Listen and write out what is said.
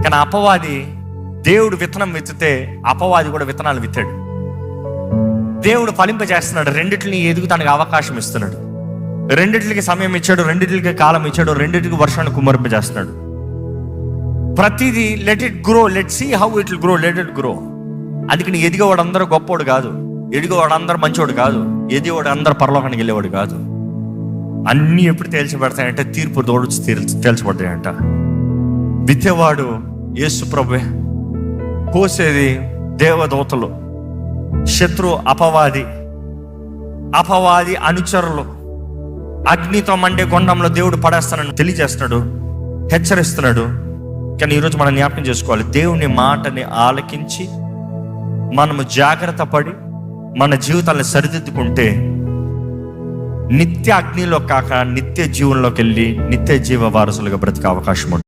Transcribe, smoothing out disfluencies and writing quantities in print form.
కానీ అపవాది, దేవుడు విత్తనం విత్తితే అపవాది కూడా విత్తనాలు విత్తాడు. దేవుడు ఫలింపజేస్తున్నాడు, రెండిటిని ఎదుగుతానికి అవకాశం ఇస్తున్నాడు, రెండిటికి సమయం ఇచ్చాడు, రెండిటికి కాలం ఇచ్చాడు, రెండిటికి వర్షాన్ని కుమ్మరింపజేస్తున్నాడు. ప్రతిదీ let it grow, let see how it will grow, let it grow. అందుకని ఎదిగేవాడు అందరూ గొప్పవాడు కాదు, ఎదిగేవాడు అందరూ మంచివాడు కాదు, ఎదిగేవాడు అందరూ పరలోకానికి వెళ్ళేవాడు కాదు. అన్నీ ఎప్పుడు తేల్చబడతాయంటే తీర్పు తోడు తేల్చబడతాయంట. విత్తేవాడు యేసు ప్రభువే, కోసేది దేవదూతలు, శత్రు అపవాది అనుచరులు. అగ్నితో మండే గుండంలో దేవుడు పడేస్తానని తెలియజేస్తున్నాడు, హెచ్చరిస్తున్నాడు. కానీ ఈరోజు మనం జ్ఞాపకం చేసుకోవాలి, దేవుని మాటని ఆలకించి మనము జాగ్రత్త పడి మన జీవితాలను సరిదిద్దుకుంటే నిత్య అగ్నిలో కాక నిత్య జీవంలోకి వెళ్ళి నిత్య జీవ వారసులుగా బ్రతికే అవకాశం ఉంటుంది.